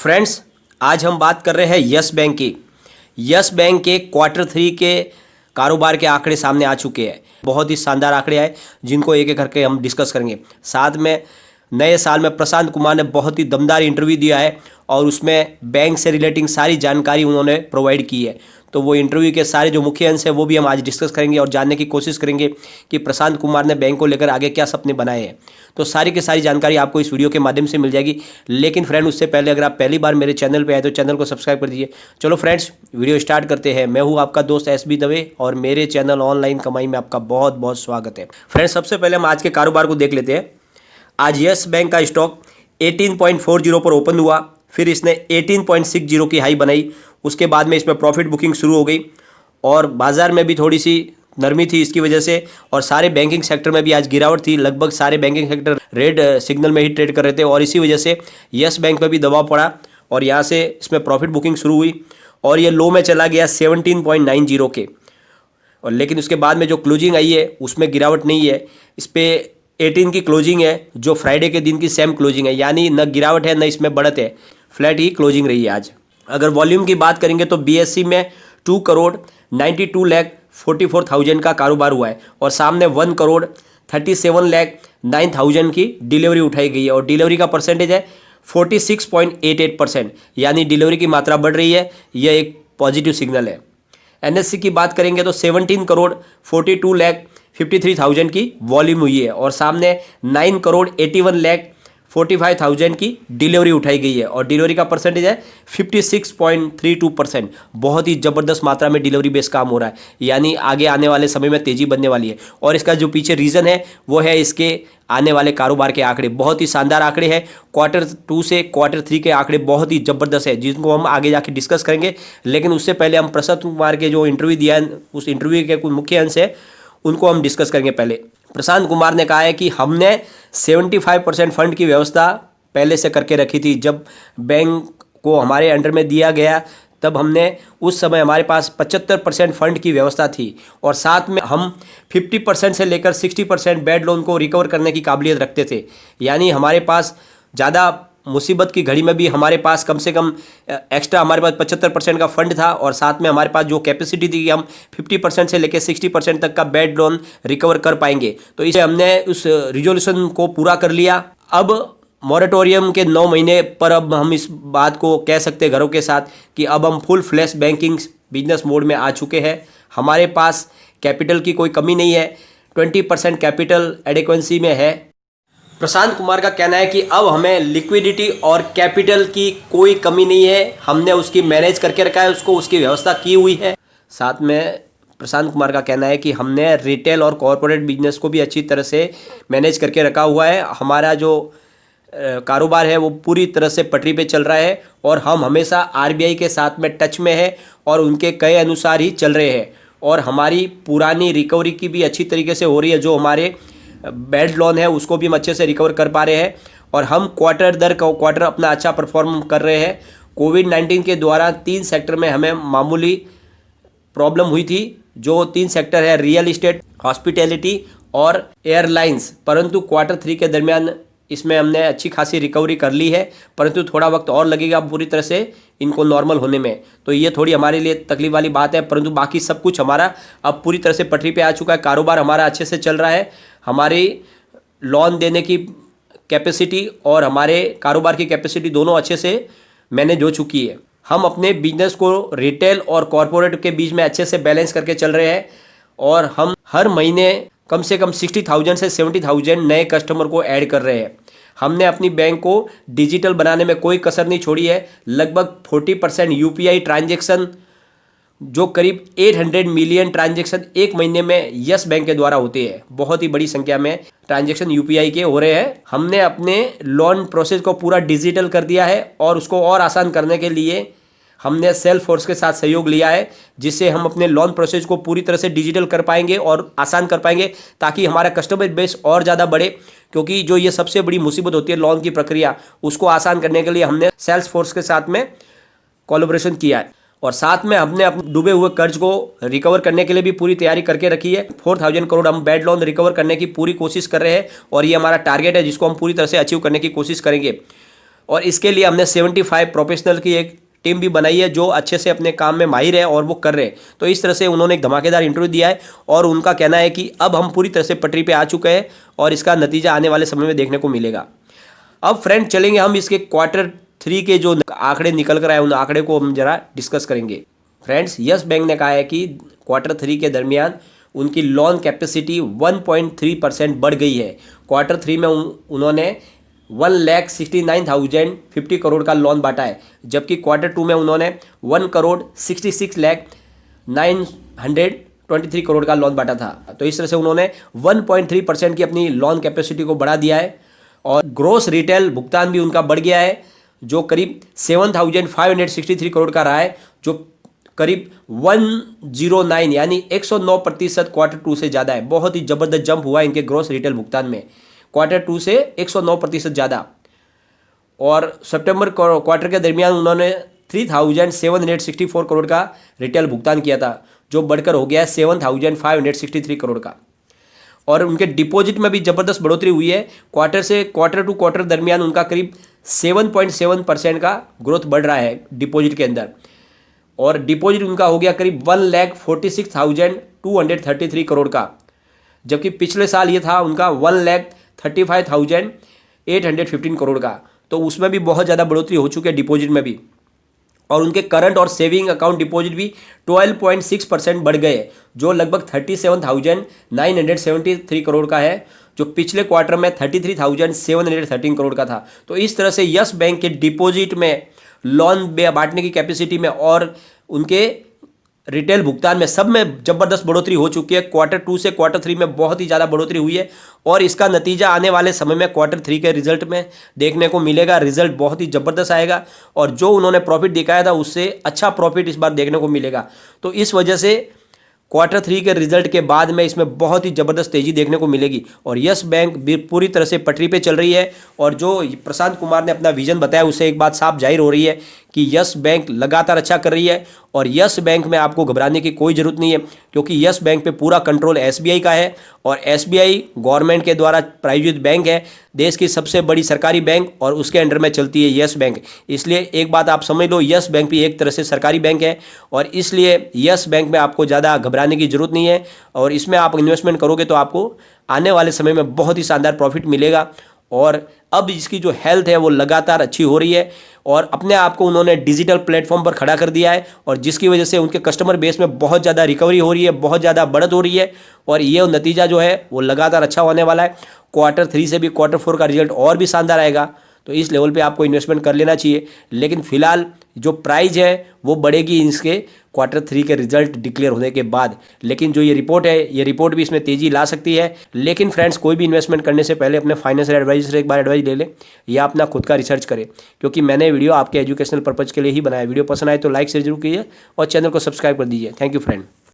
Friends, आज हम बात कर रहे हैं यस बैंक की। यस बैंक के क्वार्टर 3 के कारोबार के आंकड़े सामने आ चुके हैं। बहुत ही शानदार आंकड़े आए जिनको एक एक करके हम डिस्कस करेंगे। साथ में नए साल में प्रशांत कुमार ने बहुत ही दमदार इंटरव्यू दिया है और उसमें बैंक से रिलेटिंग सारी जानकारी उन्होंने प्रोवाइड की है। तो वो इंटरव्यू के सारे जो मुख्य अंश है वो भी हम आज डिस्कस करेंगे और जानने की कोशिश करेंगे कि प्रशांत कुमार ने बैंक को लेकर आगे क्या सपने बनाए हैं। तो सारी की सारी जानकारी आपको इस वीडियो के माध्यम से मिल जाएगी। लेकिन फ्रेंड, उससे पहले अगर आप पहली बार मेरे चैनल पे आए तो चैनल को सब्सक्राइब कर दीजिए। चलो फ्रेंड्स, वीडियो स्टार्ट करते हैं। मैं हूँ आपका दोस्त SB दवे और मेरे चैनल ऑनलाइन कमाई में आपका बहुत बहुत स्वागत है। फ्रेंड्स, सबसे पहले हम आज के कारोबार को देख लेते हैं। आज यस बैंक का स्टॉक 18.40 पर ओपन हुआ, फिर इसने 18.60 की हाई बनाई। उसके बाद में इसमें प्रॉफिट बुकिंग शुरू हो गई और बाजार में भी थोड़ी सी नरमी थी इसकी वजह से, और सारे बैंकिंग सेक्टर में भी आज गिरावट थी। लगभग सारे बैंकिंग सेक्टर रेड सिग्नल में ही ट्रेड कर रहे थे और इसी वजह से यस बैंक में भी दबाव पड़ा और यहाँ से इसमें प्रॉफिट बुकिंग शुरू हुई और ये लो में चला गया 17.90 के। और लेकिन उसके बाद में जो क्लोजिंग आई है उसमें गिरावट नहीं है। इस पर 18 की क्लोजिंग है जो फ्राइडे के दिन की सेम क्लोजिंग है, यानी न गिरावट है न इसमें बढ़त है, फ्लैट ही क्लोजिंग रही है आज। अगर वॉल्यूम की बात करेंगे तो BSE में 2,92,44,000 का कारोबार हुआ है और सामने 1,37,09,000 की डिलीवरी उठाई गई है और डिलीवरी का परसेंटेज है 46.88%, यानी डिलीवरी की मात्रा बढ़ रही है। यह एक पॉजिटिव सिग्नल है। NSE की बात करेंगे तो 17,42,53,000 की वॉल्यूम हुई है और सामने 9,81,45,000 की डिलीवरी उठाई गई है और डिलीवरी का परसेंटेज है 56.32%। बहुत ही ज़बरदस्त मात्रा में डिलीवरी बेस काम हो रहा है, यानी आगे आने वाले समय में तेज़ी बनने वाली है। और इसका जो पीछे रीज़न है वो है इसके आने वाले कारोबार के आंकड़े। बहुत ही शानदार आंकड़े हैं। Q2 से Q3 के आंकड़े बहुत ही ज़बरदस्त है जिनको हम आगे जाके डिस्कस करेंगे। लेकिन उससे पहले हम प्रशांत कुमार के जो इंटरव्यू दिया है उस इंटरव्यू के कुछ मुख्य अंश है उनको हम डिस्कस करेंगे। पहले प्रशांत कुमार ने कहा है कि हमने 75% फंड की व्यवस्था पहले से करके रखी थी। जब बैंक को हमारे अंडर में दिया गया तब हमने उस समय हमारे पास 75% फंड की व्यवस्था थी और साथ में हम 50% से लेकर 60% बैड लोन को रिकवर करने की काबिलियत रखते थे। यानी हमारे पास ज़्यादा मुसीबत की घड़ी में भी हमारे पास कम से कम एक्स्ट्रा हमारे पास 75% का फंड था और साथ में हमारे पास जो कैपेसिटी थी कि हम 50% से लेकर 60% तक का बैड लोन रिकवर कर पाएंगे। तो इसे हमने उस रिजोल्यूशन को पूरा कर लिया। अब मॉरेटोरियम के 9 महीने पर अब हम इस बात को कह सकते हैं घरों के साथ कि अब हम full flash banking business mode में आ चुके हैं। हमारे पास कैपिटल की कोई कमी नहीं है, 20% कैपिटल एडिक्वेंसी में है। प्रशांत कुमार का कहना है कि अब हमें लिक्विडिटी और कैपिटल की कोई कमी नहीं है, हमने उसकी मैनेज करके रखा है, उसकी व्यवस्था की हुई है। साथ में प्रशांत कुमार का कहना है कि हमने रिटेल और कॉरपोरेट बिजनेस को भी अच्छी तरह से मैनेज करके रखा हुआ है। हमारा जो कारोबार है वो पूरी तरह से पटरी पे चल रहा है और हम हमेशा RBI के साथ में टच में है और उनके कहे अनुसार ही चल रहे हैं और हमारी पुरानी रिकवरी की भी अच्छी तरीके से हो रही है। जो हमारे बैड लोन है उसको भी हम अच्छे से रिकवर कर पा रहे हैं और हम क्वार्टर दर क्वार्टर अपना अच्छा परफॉर्म कर रहे हैं। कोविड-19 के द्वारा 3 सेक्टर में हमें मामूली प्रॉब्लम हुई थी। जो 3 सेक्टर है रियल इस्टेट, हॉस्पिटैलिटी और एयरलाइंस, परंतु Q3 के दरमियान इसमें हमने अच्छी खासी रिकवरी कर ली है, परंतु थोड़ा वक्त और लगेगा पूरी तरह से इनको नॉर्मल होने में। तो ये थोड़ी हमारे लिए तकलीफ वाली बात है, परंतु बाकी सब कुछ हमारा अब पूरी तरह से पटरी पे आ चुका है। कारोबार हमारा अच्छे से चल रहा है। हमारी लोन देने की कैपेसिटी और हमारे कारोबार की कैपेसिटी दोनों अच्छे से मैनेज हो चुकी है। हम अपने बिजनेस को रिटेल और कॉरपोरेट के बीच में अच्छे से बैलेंस करके चल रहे हैं और हम हर महीने कम से कम 60,000 से 70,000 नए कस्टमर को ऐड कर रहे हैं। हमने अपनी बैंक को डिजिटल बनाने में कोई कसर नहीं छोड़ी है। लगभग 40% UPI ट्रांजैक्शन, जो करीब 800 मिलियन ट्रांजैक्शन एक महीने में यस बैंक के द्वारा होते हैं। बहुत ही बड़ी संख्या में ट्रांजैक्शन UPI के हो रहे हैं। हमने अपने लोन प्रोसेस को पूरा डिजिटल कर दिया है और उसको और आसान करने के लिए हमने सेल्फ फोर्स के साथ सहयोग लिया है, जिससे हम अपने लोन प्रोसेस को पूरी तरह से डिजिटल कर पाएंगे और आसान कर पाएंगे ताकि हमारा कस्टमर बेस और ज़्यादा बढ़े। क्योंकि जो ये सबसे बड़ी मुसीबत होती है लोन की प्रक्रिया, उसको आसान करने के लिए हमने सेल्स फोर्स के साथ में कोलैबोरेशन किया है और साथ में हमने अपने डूबे हुए कर्ज को रिकवर करने के लिए भी पूरी तैयारी करके रखी है। 4,000 करोड़ हम बैड लोन रिकवर करने की पूरी कोशिश कर रहे हैं और ये हमारा टारगेट है जिसको हम पूरी तरह से अचीव करने की कोशिश करेंगे। और इसके लिए हमने 75 प्रोफेशनल की एक टीम भी बनाई है जो अच्छे से अपने काम में माहिर है और वो कर रहे हैं। तो इस तरह से उन्होंने एक धमाकेदार इंटरव्यू दिया है और उनका कहना है कि अब हम पूरी तरह से पटरी पे आ चुके हैं और इसका नतीजा आने वाले समय में देखने को मिलेगा। अब फ्रेंड चलेंगे हम इसके Q3 के जो आंकड़े निकल कर आए उन आंकड़े को हम जरा डिस्कस करेंगे। फ्रेंड्स, यस बैंक ने कहा है कि Q3 के दरमियान उनकी लोन कैपेसिटी 1.3% बढ़ गई है। Q3 में उन्होंने 1,69,050 करोड़ का लोन बांटा है, जबकि Q2 में उन्होंने 1,66,923 करोड़ का लोन बांटा था। तो इस तरह से उन्होंने 1.3% की अपनी लोन कैपेसिटी को बढ़ा दिया है और ग्रोस रिटेल भुगतान भी उनका बढ़ गया है जो करीब 7,563 करोड़ का रहा है, जो करीब 109 यानी 109% Q2 से ज़्यादा है। बहुत ही ज़बरदस्त जंप हुआ है इनके ग्रोस रिटेल भुगतान में Q2 से 109% ज़्यादा। और सितंबर क्वार्टर के दरमियान उन्होंने 3,764 करोड़ का रिटेल भुगतान किया था, जो बढ़कर हो गया है 7,563 करोड़ का। और उनके डिपॉजिट में भी ज़बरदस्त बढ़ोतरी हुई है। क्वार्टर से क्वार्टर दरमियान उनका करीब 7.7% का ग्रोथ बढ़ रहा है डिपॉजिट के अंदर, और डिपॉजिट उनका हो गया करीब 1,46,233 करोड़ का, जबकि पिछले साल ये था उनका 1,35,815 करोड़ का। तो उसमें भी बहुत ज़्यादा बढ़ोतरी हो चुकी है डिपॉजिट में भी। और उनके करंट और सेविंग अकाउंट डिपॉजिट भी 12.6% बढ़ गए, जो लगभग 37,973 करोड़ का है, जो पिछले क्वार्टर में 33,713 करोड़ का था। तो इस तरह से यस बैंक के डिपॉजिट में, लोन बांटने की कैपेसिटी में और उनके रिटेल भुगतान में, सब में ज़बरदस्त बढ़ोतरी हो चुकी है। Q2 से Q3 में बहुत ही ज़्यादा बढ़ोतरी हुई है और इसका नतीजा आने वाले समय में Q3 के रिजल्ट में देखने को मिलेगा। रिजल्ट बहुत ही ज़बरदस्त आएगा और जो उन्होंने प्रॉफिट दिखाया था उससे अच्छा प्रॉफिट इस बार देखने को मिलेगा। तो इस वजह से Q3 के रिजल्ट के बाद में इसमें बहुत ही ज़बरदस्त तेज़ी देखने को मिलेगी और यस बैंक भी पूरी तरह से पटरी पे चल रही है। और जो प्रशांत कुमार ने अपना विजन बताया उससे एक बात साफ जाहिर हो रही है कि यस बैंक लगातार अच्छा कर रही है और यस बैंक में आपको घबराने की कोई ज़रूरत नहीं है, क्योंकि यस बैंक पे पूरा कंट्रोल SBI का है और SBI गवर्नमेंट के द्वारा प्रायोजित बैंक है, देश की सबसे बड़ी सरकारी बैंक, और उसके अंडर में चलती है यस बैंक। इसलिए एक बात आप समझ लो, यस बैंक भी एक तरह से सरकारी बैंक है और इसलिए यस बैंक में आपको ज़्यादा घबराने की ज़रूरत नहीं है और इसमें आप इन्वेस्टमेंट करोगे तो आपको आने वाले समय में बहुत ही शानदार प्रॉफिट मिलेगा। और अब इसकी जो हेल्थ है वो लगातार अच्छी हो रही है और अपने आप को उन्होंने डिजिटल प्लेटफॉर्म पर खड़ा कर दिया है और जिसकी वजह से उनके कस्टमर बेस में बहुत ज़्यादा रिकवरी हो रही है, बहुत ज़्यादा बढ़त हो रही है और ये नतीजा जो है वो लगातार अच्छा होने वाला है। Q3 से भी Q4 का रिजल्ट और भी शानदार आएगा, तो इस लेवल पे आपको इन्वेस्टमेंट कर लेना चाहिए। लेकिन फिलहाल जो प्राइस है वो बढ़ेगी इसके Q3 के रिजल्ट डिक्लेयर होने के बाद। लेकिन जो ये रिपोर्ट है, ये रिपोर्ट भी इसमें तेज़ी ला सकती है। लेकिन फ्रेंड्स, कोई भी इन्वेस्टमेंट करने से पहले अपने फाइनेंशियल एडवाइजर से एक बार एडवाइस ले लें या अपना खुद का रिसर्च करें, क्योंकि मैंने वीडियो आपके एजुकेशनल पर्पज़ के लिए ही बनाया। वीडियो पसंद आए तो लाइक शेयर जरूर कीजिए और चैनल को सब्सक्राइब कर दीजिए। Thank you friend.